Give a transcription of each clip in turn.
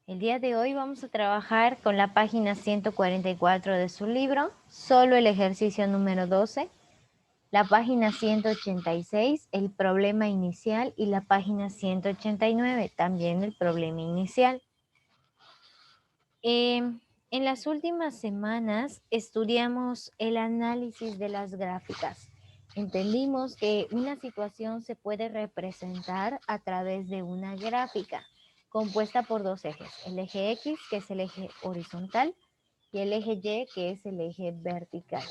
El día de hoy vamos a trabajar con la página 144 de su libro, solo el ejercicio número 12, la página 186, el problema inicial, y la página 189, también el problema inicial. En las últimas semanas estudiamos el análisis de las gráficas. Entendimos que una situación se puede representar a través de una gráfica compuesta por dos ejes, el eje X, que es el eje horizontal, y el eje Y, que es el eje vertical.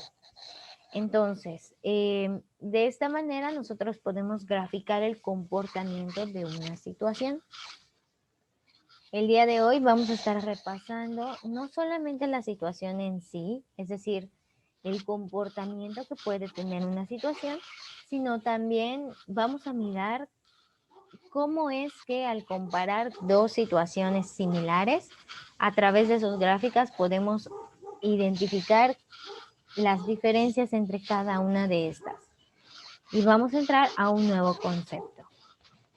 Entonces, de esta manera nosotros podemos graficar el comportamiento de una situación. El día de hoy vamos a estar repasando no solamente la situación en sí, es decir, el comportamiento que puede tener una situación, sino también vamos a mirar cómo es que al comparar dos situaciones similares, a través de sus gráficas podemos identificar las diferencias entre cada una de estas. Y vamos a entrar a un nuevo concepto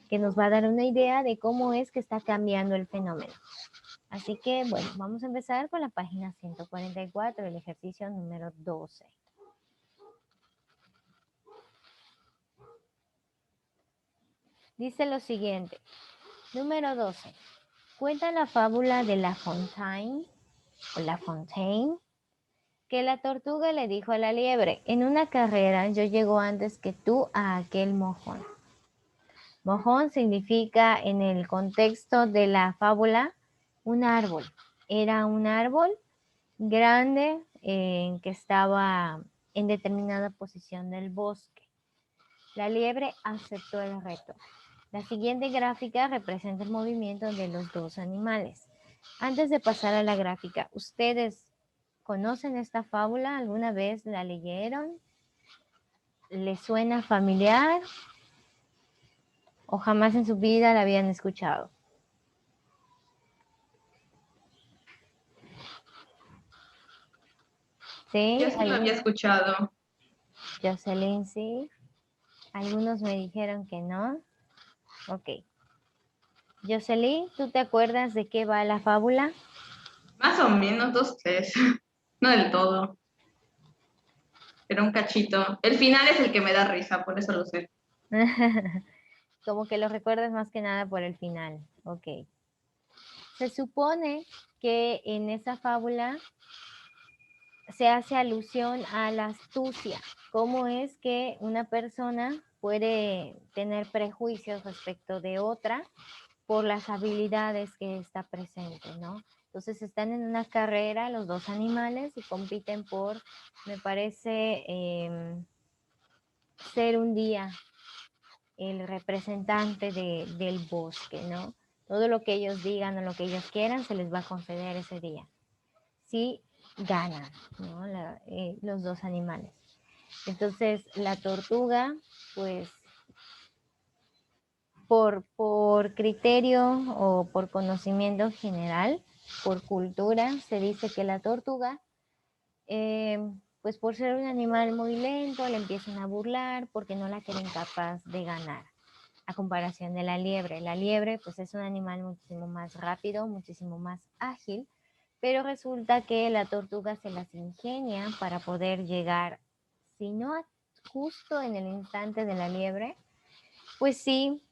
que nos va a dar una idea de cómo es que está cambiando el fenómeno. Así que, bueno, vamos a empezar con la página 144, el ejercicio número 12. Dice lo siguiente. Número 12. Cuenta la fábula de La Fontaine, que la tortuga le dijo a la liebre: en una carrera yo llego antes que tú a aquel mojón. Mojón significa, en el contexto de la fábula, un árbol. Era un árbol grande que estaba en determinada posición del bosque. La liebre aceptó el reto. La siguiente gráfica representa el movimiento de los dos animales. Antes de pasar a la gráfica, ¿ustedes conocen esta fábula? ¿Alguna vez la leyeron? ¿Les suena familiar? ¿O jamás en su vida la habían escuchado? ¿Sí? Yo sí lo había escuchado. Jocelyn, sí. Algunos me dijeron que no. Ok. Jocelyn, ¿tú te acuerdas de qué va la fábula? Más o menos dos, tres. No del todo, pero un cachito. El final es el que me da risa, por eso lo sé. Como que lo recuerdas más que nada por el final. Ok. Se supone que en esa fábula se hace alusión a la astucia. ¿Cómo es que una persona puede tener prejuicios respecto de otra por las habilidades que está presente, ¿no? Entonces están en una carrera los dos animales y compiten por, me parece, ser un día el representante del bosque, ¿no? Todo lo que ellos digan o lo que ellos quieran se les va a conceder ese día. Si ganan, ¿no? Los dos animales. Entonces la tortuga, pues por criterio o por conocimiento general, por cultura, se dice que la tortuga, pues por ser un animal muy lento, le empiezan a burlar porque no la creen capaz de ganar. A comparación de la liebre. La liebre, pues es un animal muchísimo más rápido, muchísimo más ágil, pero resulta que la tortuga se las ingenia para poder llegar, si no justo en el instante de la liebre, pues sí,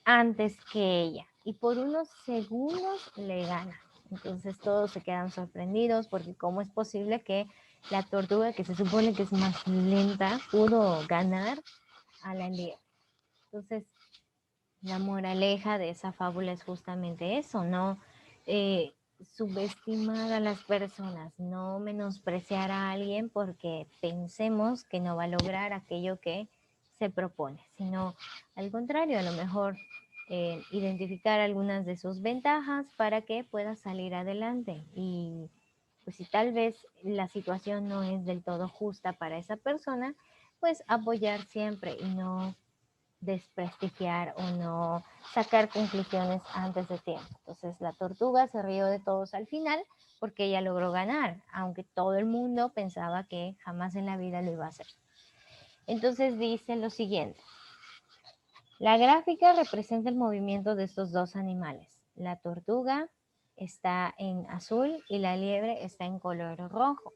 antes que ella. Y por unos segundos le gana. Entonces todos se quedan sorprendidos porque cómo es posible que la tortuga, que se supone que es más lenta, pudo ganar a la liebre. Entonces, la moraleja de esa fábula es justamente eso, no subestimar a las personas, no menospreciar a alguien porque pensemos que no va a lograr aquello que se propone, sino al contrario, a lo mejor identificar algunas de sus ventajas para que pueda salir adelante. Y pues si tal vez la situación no es del todo justa para esa persona, pues apoyar siempre y no desprestigiar o no sacar conclusiones antes de tiempo. Entonces la tortuga se rió de todos al final porque ella logró ganar, aunque todo el mundo pensaba que jamás en la vida lo iba a hacer. Entonces dice lo siguiente. La gráfica representa el movimiento de estos dos animales. La tortuga está en azul y la liebre está en color rojo.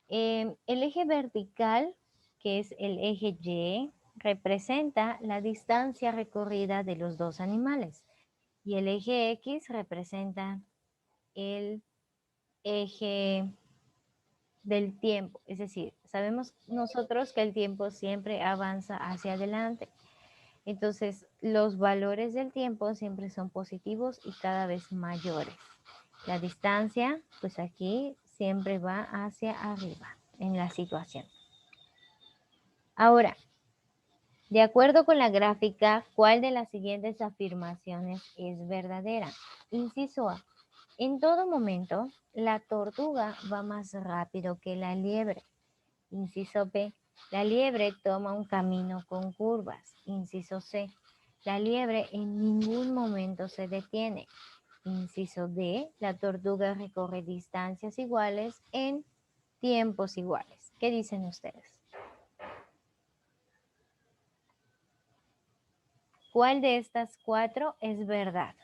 El eje vertical, que es el eje Y, representa la distancia recorrida de los dos animales y el eje X representa el eje del tiempo, es decir, sabemos nosotros que el tiempo siempre avanza hacia adelante. Entonces, los valores del tiempo siempre son positivos y cada vez mayores. La distancia, pues aquí siempre va hacia arriba en la situación. Ahora, de acuerdo con la gráfica, ¿cuál de las siguientes afirmaciones es verdadera? Inciso A. En todo momento, la tortuga va más rápido que la liebre. Inciso B. La liebre toma un camino con curvas. Inciso C. La liebre en ningún momento se detiene. Inciso D. La tortuga recorre distancias iguales en tiempos iguales. ¿Qué dicen ustedes? ¿Cuál de estas cuatro es verdad?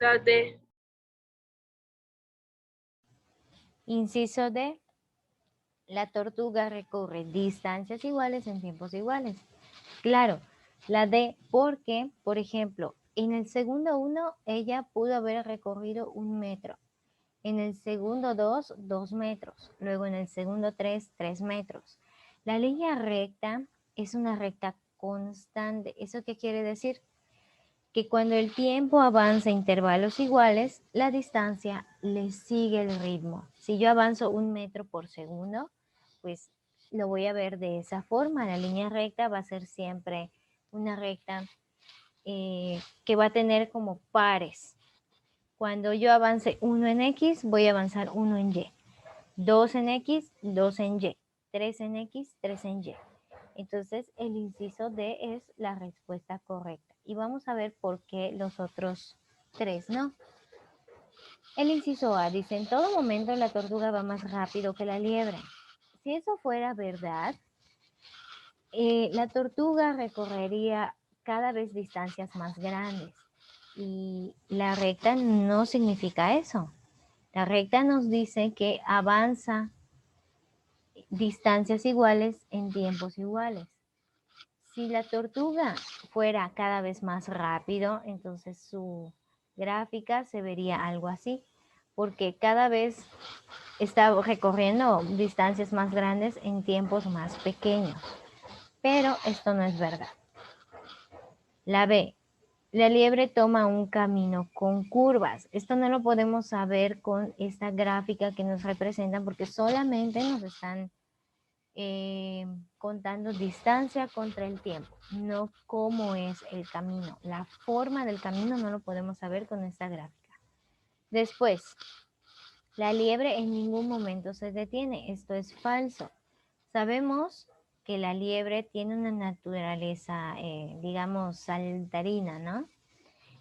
La D. Inciso D. La tortuga recorre distancias iguales en tiempos iguales. Claro, la D porque, por ejemplo, en el segundo 1 ella pudo haber recorrido 1 metro. En el segundo 2, 2 metros. Luego en el segundo 3, 3 metros. La línea recta es una recta constante. ¿Eso qué quiere decir? Que cuando el tiempo avanza a intervalos iguales, la distancia le sigue el ritmo. Si yo avanzo 1 metro por segundo, pues lo voy a ver de esa forma. La línea recta va a ser siempre una recta que va a tener como pares. Cuando yo avance 1 en X, voy a avanzar 1 en Y. 2 en X, 2 en Y. 3 en X, 3 en Y. Entonces, el inciso D es la respuesta correcta. Y vamos a ver por qué los otros tres no. El inciso A dice, en todo momento la tortuga va más rápido que la liebre. Si eso fuera verdad, la tortuga recorrería cada vez distancias más grandes. Y la recta no significa eso. La recta nos dice que avanza distancias iguales en tiempos iguales. Si la tortuga fuera cada vez más rápido, entonces su gráfica se vería algo así, porque cada vez está recorriendo distancias más grandes en tiempos más pequeños. Pero esto no es verdad. La B. La liebre toma un camino con curvas. Esto no lo podemos saber con esta gráfica que nos representan porque solamente nos están contando distancia contra el tiempo, no cómo es el camino. La forma del camino no lo podemos saber con esta gráfica. Después, la liebre en ningún momento se detiene. Esto es falso. Sabemos que la liebre tiene una naturaleza, digamos, saltarina, ¿no?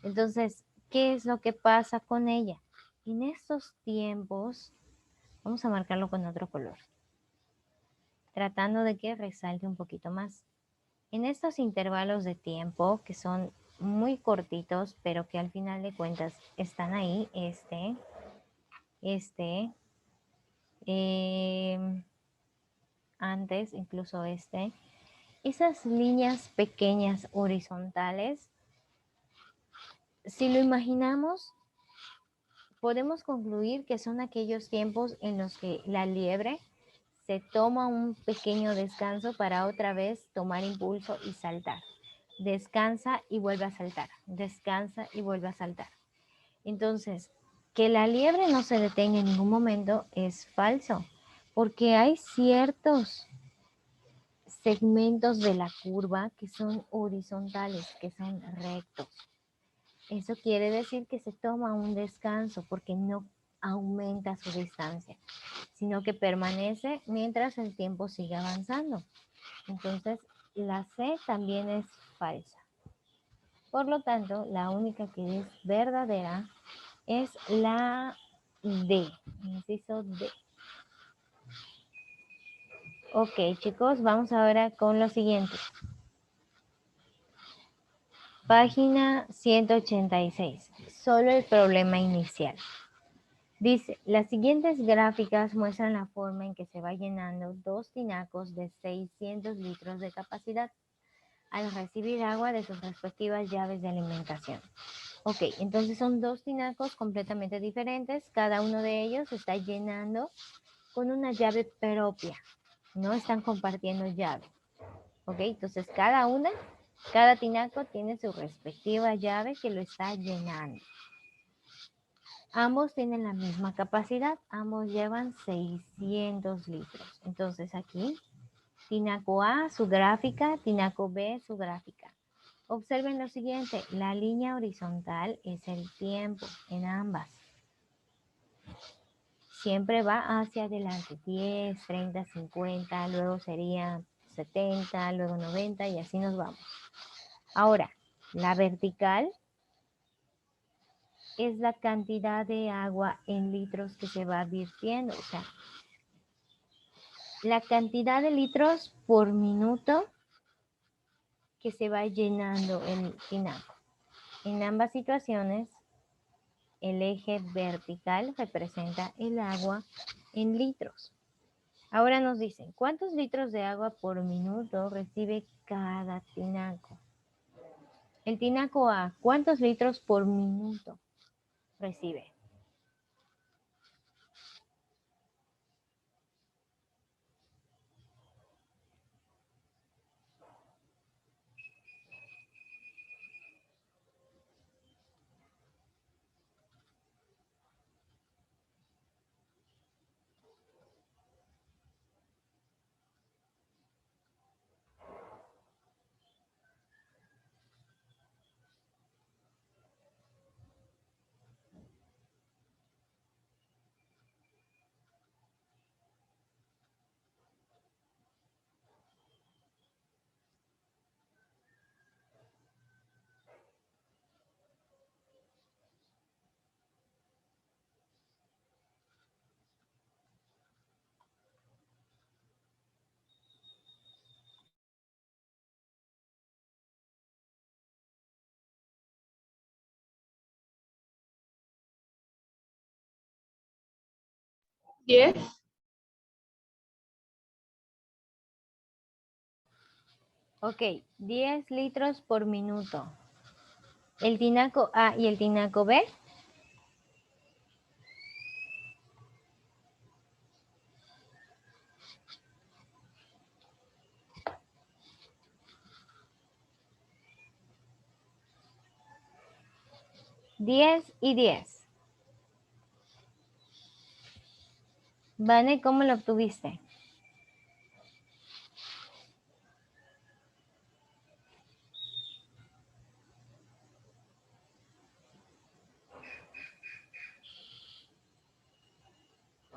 Entonces, ¿qué es lo que pasa con ella? En estos tiempos, vamos a marcarlo con otro color, tratando de que resalte un poquito más. En estos intervalos de tiempo, que son muy cortitos, pero que al final de cuentas están ahí, antes, incluso esas líneas pequeñas horizontales, si lo imaginamos, podemos concluir que son aquellos tiempos en los que la liebre se toma un pequeño descanso para otra vez tomar impulso y saltar. Descansa y vuelve a saltar. Descansa y vuelve a saltar. Entonces, que la liebre no se detenga en ningún momento es falso, porque hay ciertos segmentos de la curva que son horizontales, que son rectos. Eso quiere decir que se toma un descanso porque no aumenta su distancia, sino que permanece mientras el tiempo sigue avanzando. Entonces, la C también es falsa. Por lo tanto, la única que es verdadera es la D, inciso D. Ok, chicos, vamos ahora con lo siguiente. Página 186. Solo el problema inicial. Dice, las siguientes gráficas muestran la forma en que se va llenando 2 tinacos de 600 litros de capacidad al recibir agua de sus respectivas llaves de alimentación. Ok, entonces son 2 tinacos completamente diferentes. Cada uno de ellos está llenando con una llave propia. No están compartiendo llave. Ok, entonces cada tinaco tiene su respectiva llave que lo está llenando. Ambos tienen la misma capacidad, ambos llevan 600 litros. Entonces aquí, tinaco A, su gráfica, tinaco B, su gráfica. Observen lo siguiente, la línea horizontal es el tiempo en ambas. Siempre va hacia adelante, 10, 30, 50, luego sería 70, luego 90 y así nos vamos. Ahora, la vertical es la cantidad de agua en litros que se va virtiendo, o sea, la cantidad de litros por minuto que se va llenando el tinaco. En ambas situaciones, el eje vertical representa el agua en litros. Ahora nos dicen, ¿cuántos litros de agua por minuto recibe cada tinaco? El tinaco A, ¿cuántos litros por minuto recibe? ¿10? Ok, 10 litros por minuto. El tinaco A y el tinaco B. ¿10 y 10? Vane, ¿cómo lo obtuviste?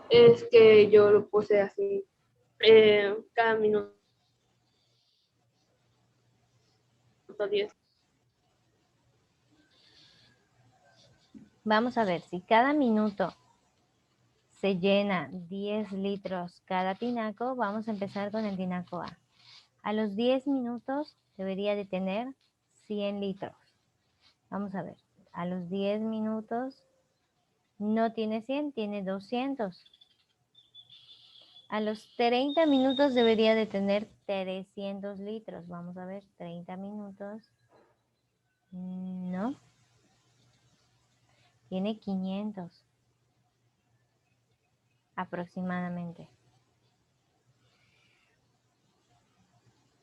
Es que yo lo puse así, cada minuto 10. Vamos a ver, si cada minuto se llena 10 litros cada tinaco, vamos a empezar con el tinaco A. A los 10 minutos debería de tener 100 litros. Vamos a ver, a los 10 minutos no tiene 100, tiene 200. A los 30 minutos debería de tener 300 litros. Vamos a ver, 30 minutos. No. Tiene 500 aproximadamente.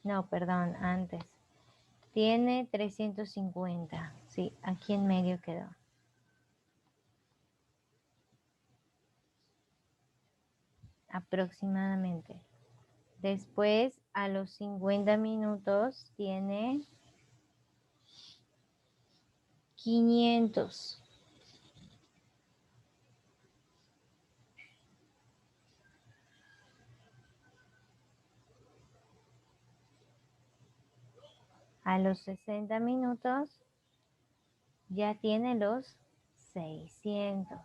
No, perdón, antes. Tiene 350. Sí, aquí en medio quedó. Aproximadamente. Después, a los 50 minutos, tiene 500. A los 60 minutos ya tiene los 600.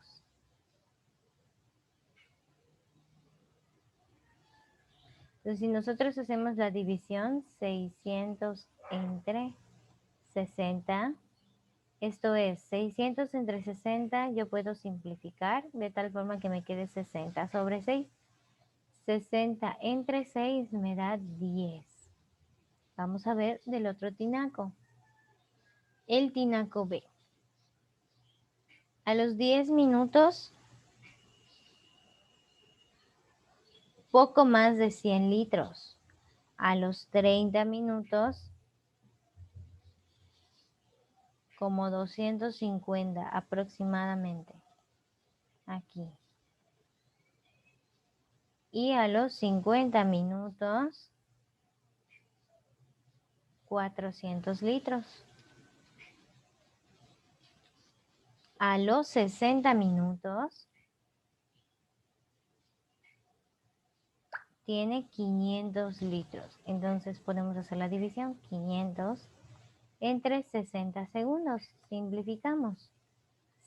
Entonces, si nosotros hacemos la división 600 entre 60, esto es 600 entre 60, yo puedo simplificar de tal forma que me quede 60 sobre 6. 60 entre 6 me da 10. Vamos a ver del otro tinaco. El tinaco B. A los 10 minutos, poco más de 100 litros. A los 30 minutos, como 250 aproximadamente. Aquí. Y a los 50 minutos, 400 litros. A los 60 minutos, tiene 500 litros. Entonces podemos hacer la división 500 entre 60 segundos. Simplificamos.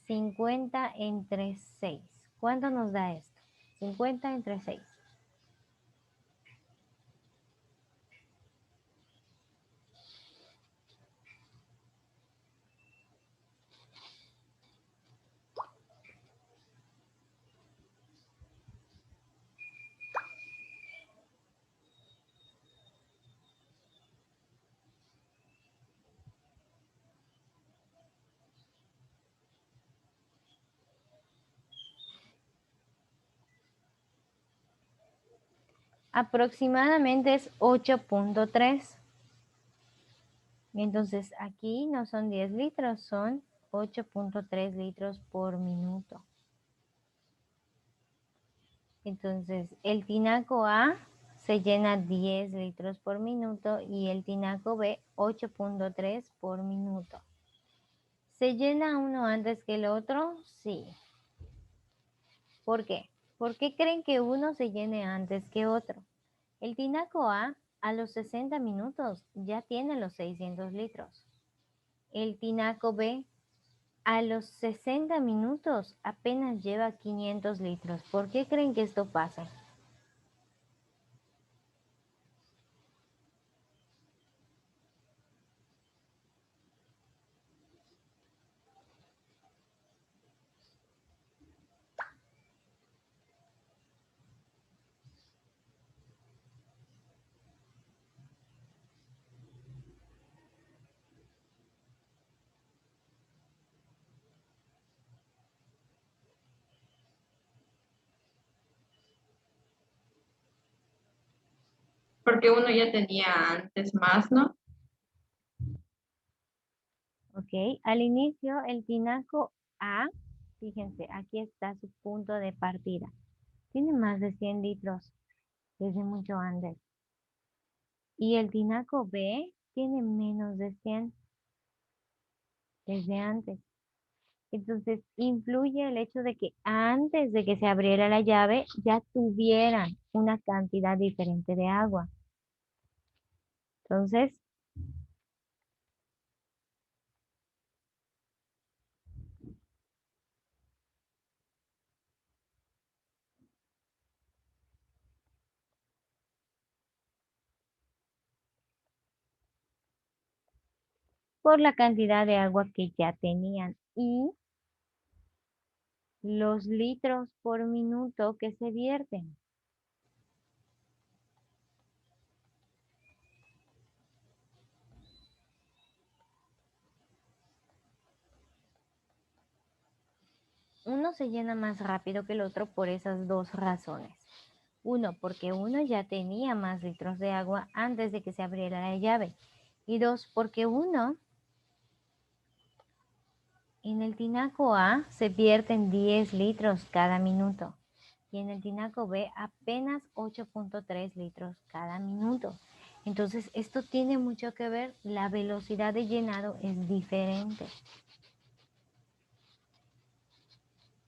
50 entre 6. ¿Cuánto nos da esto? 50 entre 6. Aproximadamente es 8.3. Entonces aquí no son 10 litros, son 8.3 litros por minuto. Entonces el tinaco A se llena 10 litros por minuto y el tinaco B 8.3 por minuto. ¿Se llena uno antes que el otro? Sí. ¿Por qué? ¿Por qué creen que uno se llene antes que otro? El tinaco A los 60 minutos ya tiene los 600 litros. El tinaco B a los 60 minutos apenas lleva 500 litros. ¿Por qué creen que esto pasa? Porque uno ya tenía antes más, ¿no? Ok, al inicio el tinaco A, fíjense, aquí está su punto de partida. Tiene más de 100 litros desde mucho antes. Y el tinaco B tiene menos de 100 desde antes. Entonces, influye el hecho de que antes de que se abriera la llave ya tuvieran una cantidad diferente de agua. Entonces, por la cantidad de agua que ya tenían y los litros por minuto que se vierten. Uno se llena más rápido que el otro por esas dos razones. Uno, porque uno ya tenía más litros de agua antes de que se abriera la llave. Y dos, porque uno, en el tinaco A se vierten 10 litros cada minuto. Y en el tinaco B apenas 8.3 litros cada minuto. Entonces, esto tiene mucho que ver, la velocidad de llenado es diferente.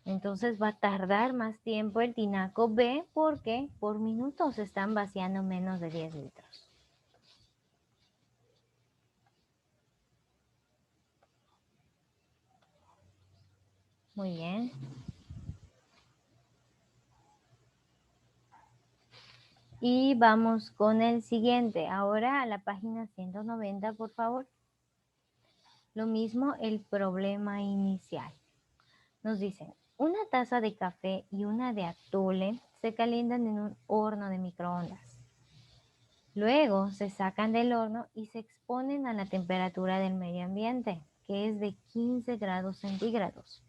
Entonces va a tardar más tiempo el tinaco B porque por minuto se están vaciando menos de 10 litros. Muy bien. Y vamos con el siguiente. Ahora a la página 190, por favor. Lo mismo el problema inicial. Nos dicen, una taza de café y una de atole se calientan en un horno de microondas. Luego se sacan del horno y se exponen a la temperatura del medio ambiente, que es de 15 grados centígrados.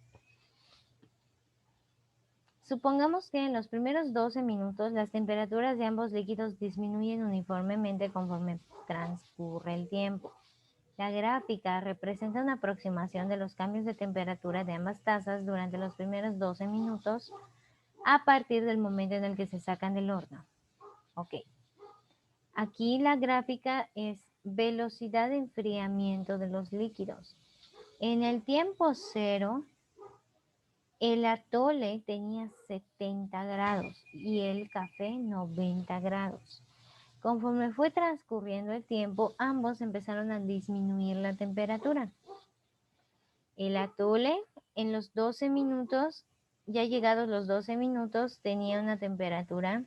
Supongamos que en los primeros 12 minutos las temperaturas de ambos líquidos disminuyen uniformemente conforme transcurre el tiempo. La gráfica representa una aproximación de los cambios de temperatura de ambas tazas durante los primeros 12 minutos a partir del momento en el que se sacan del horno. Ok. Aquí la gráfica es velocidad de enfriamiento de los líquidos. En el tiempo cero, el atole tenía 70 grados y el café 90 grados. Conforme fue transcurriendo el tiempo, ambos empezaron a disminuir la temperatura. El atole en los 12 minutos, ya llegados los 12 minutos, tenía una temperatura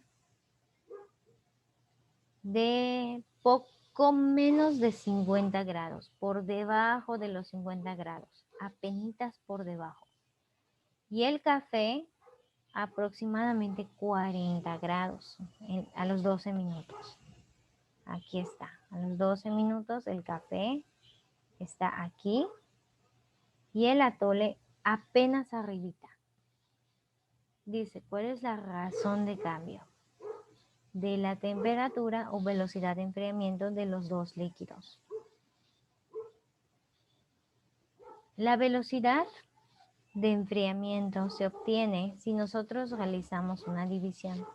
de poco menos de 50 grados, por debajo de los 50 grados, apenitas por debajo. Y el café aproximadamente 40 grados a los 12 minutos. Aquí está, a los 12 minutos el café está aquí y el atole apenas arribita. Dice, ¿cuál es la razón de cambio? De la temperatura o velocidad de enfriamiento de los dos líquidos. La velocidad de enfriamiento se obtiene si nosotros realizamos una división.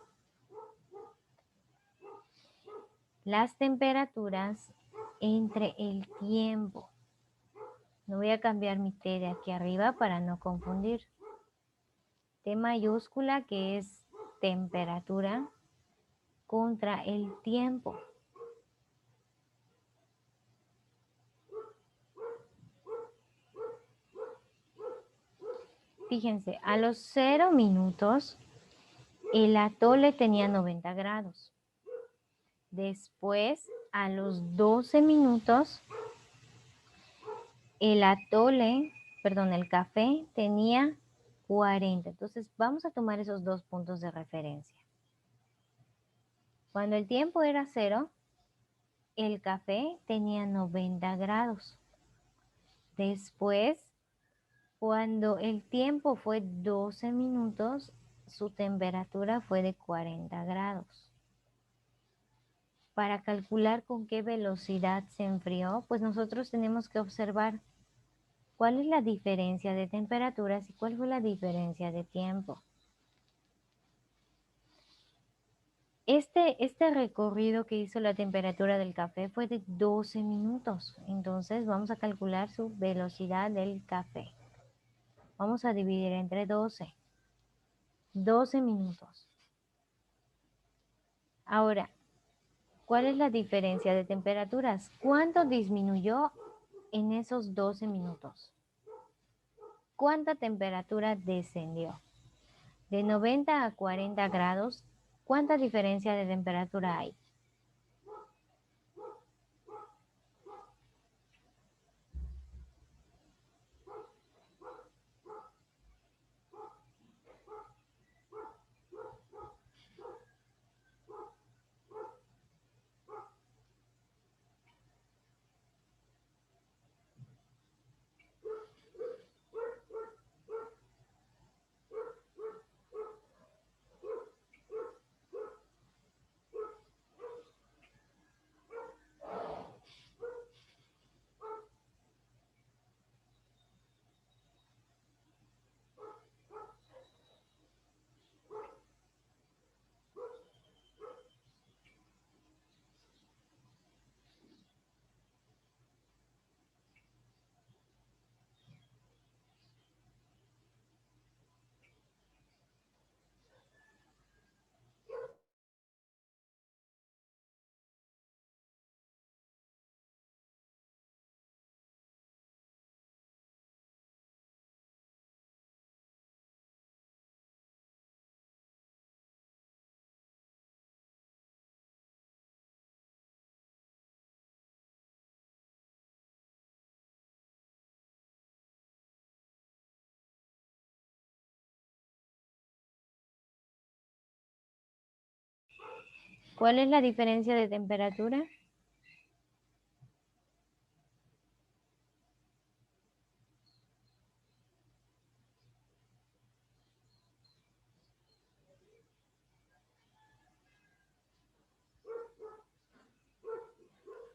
Las temperaturas entre el tiempo. No voy a cambiar mi T de aquí arriba para no confundir. T mayúscula, que es temperatura, contra el tiempo. Fíjense, a los 0 minutos el atole tenía 90 grados. Después, a los 12 minutos, el café tenía 40. Entonces, vamos a tomar esos dos puntos de referencia. Cuando el tiempo era 0, el café tenía 90 grados. Después, cuando el tiempo fue 12 minutos, su temperatura fue de 40 grados. Para calcular con qué velocidad se enfrió, pues nosotros tenemos que observar cuál es la diferencia de temperaturas y cuál fue la diferencia de tiempo. Este recorrido que hizo la temperatura del café fue de 12 minutos. Entonces vamos a calcular su velocidad del café. Vamos a dividir entre 12. 12 minutos. Ahora, ¿cuál es la diferencia de temperaturas? ¿Cuánto disminuyó en esos 12 minutos? ¿Cuánta temperatura descendió? De 90 a 40 grados, ¿cuánta diferencia de temperatura hay? ¿Cuál es la diferencia de temperatura?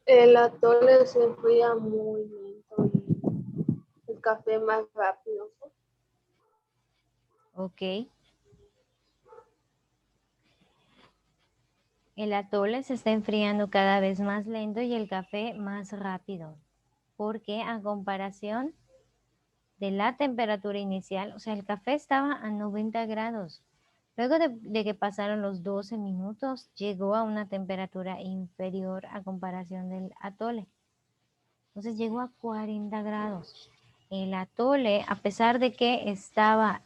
El atole se enfría muy lento y el café más rápido. Ok. El atole se está enfriando cada vez más lento y el café más rápido. Porque a comparación de la temperatura inicial, o sea, el café estaba a 90 grados. Luego de que pasaron los 12 minutos, llegó a una temperatura inferior a comparación del atole. Entonces llegó a 40 grados. El atole, a pesar de que estaba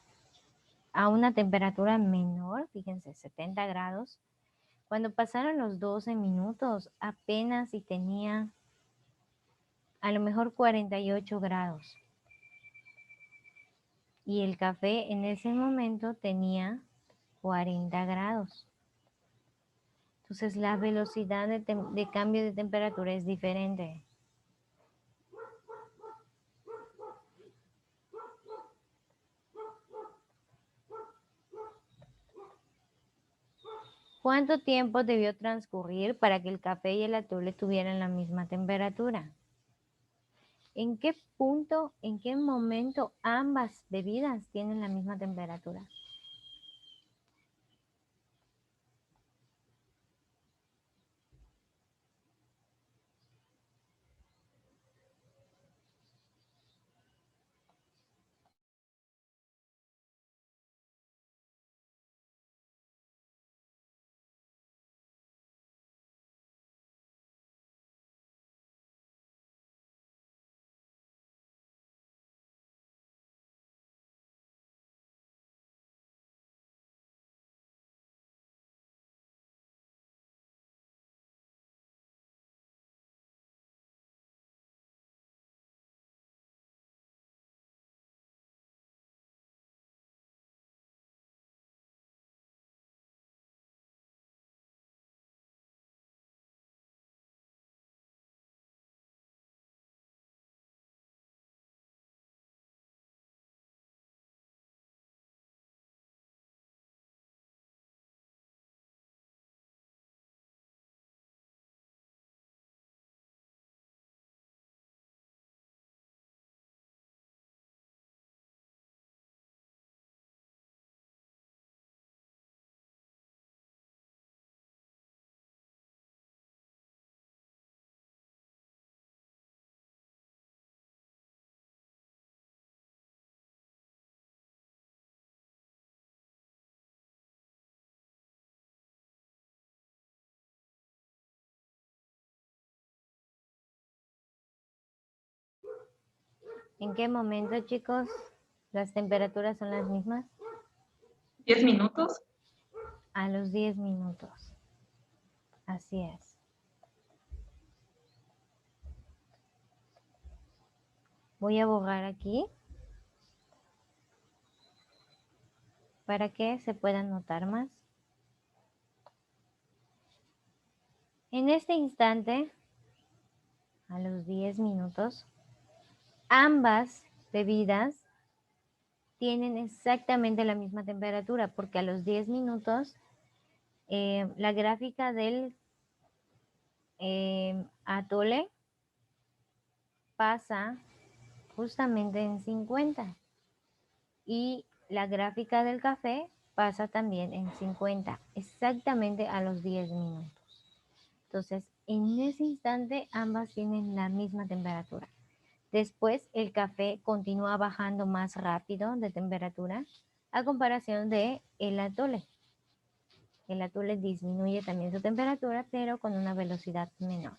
a una temperatura menor, fíjense, 70 grados, cuando pasaron los 12 minutos, apenas si tenía a lo mejor 48 grados. Y el café en ese momento tenía 40 grados. Entonces la velocidad de cambio de temperatura es diferente. ¿Cuánto tiempo debió transcurrir para que el café y el atole tuvieran la misma temperatura? ¿En qué punto, en qué momento ambas bebidas tienen la misma temperatura? ¿En qué momento, chicos, las temperaturas son las mismas? 10 minutos. A los 10 minutos. Así es. Voy a borrar aquí para que se puedan notar más. En este instante, a los 10 minutos, ambas bebidas tienen exactamente la misma temperatura porque a los 10 minutos la gráfica del atole pasa justamente en 50 y la gráfica del café pasa también en 50, exactamente a los 10 minutos. Entonces, en ese instante ambas tienen la misma temperatura. Después el café continúa bajando más rápido de temperatura a comparación de el atole. El atole disminuye también su temperatura, pero con una velocidad menor.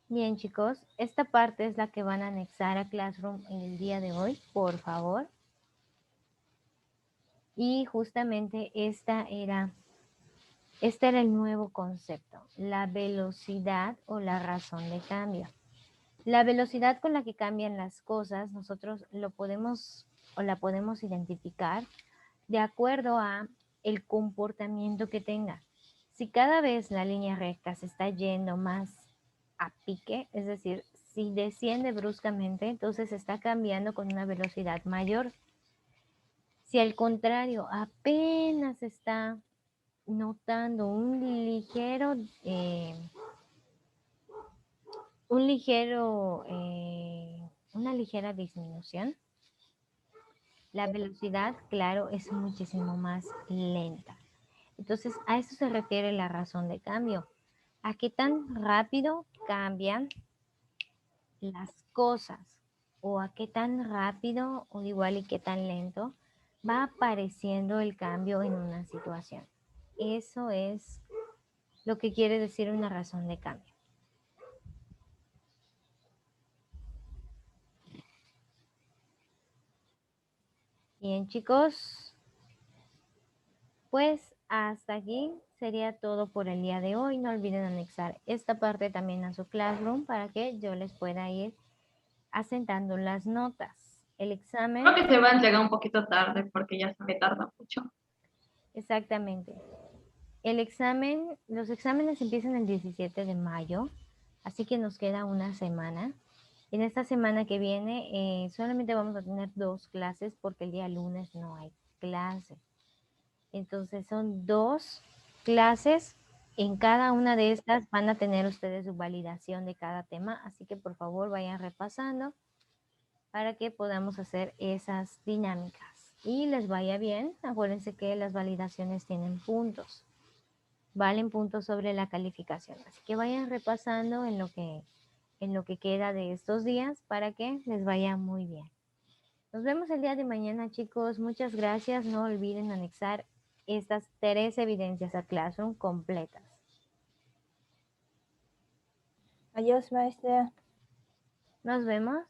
Bien, chicos, esta parte es la que van a anexar a Classroom en el día de hoy, por favor. Y justamente este era el nuevo concepto, la velocidad o la razón de cambio. La velocidad con la que cambian las cosas, nosotros lo podemos o la podemos identificar de acuerdo a el comportamiento que tenga. Si cada vez la línea recta se está yendo más a pique, es decir, si desciende bruscamente, entonces está cambiando con una velocidad mayor. Si al contrario apenas está notando una ligera disminución, la velocidad, claro, es muchísimo más lenta. Entonces, a eso se refiere la razón de cambio. ¿A qué tan rápido cambian las cosas? ¿O a qué tan rápido o igual y qué tan lento va apareciendo el cambio en una situación? Eso es lo que quiere decir una razón de cambio. Bien, chicos, pues hasta aquí sería todo por el día de hoy. No olviden anexar esta parte también a su Classroom para que yo les pueda ir asentando las notas. El examen, Creo que se va a entregar un poquito tarde porque ya se me tarda mucho. exactamente. Los exámenes empiezan el 17 de mayo, así que nos queda una semana. En esta semana que viene solamente vamos a tener 2 clases porque el día lunes no hay clase. Entonces son 2 clases. En cada una de estas van a tener ustedes su validación de cada tema, así que por favor vayan repasando para que podamos hacer esas dinámicas y les vaya bien. Acuérdense que las validaciones tienen puntos, valen puntos sobre la calificación, así que vayan repasando en lo que queda de estos días para que les vaya muy bien. Nos vemos el día de mañana, chicos. Muchas gracias. No olviden anexar estas 3 evidencias a Classroom completas. Adiós, maestra. Nos vemos.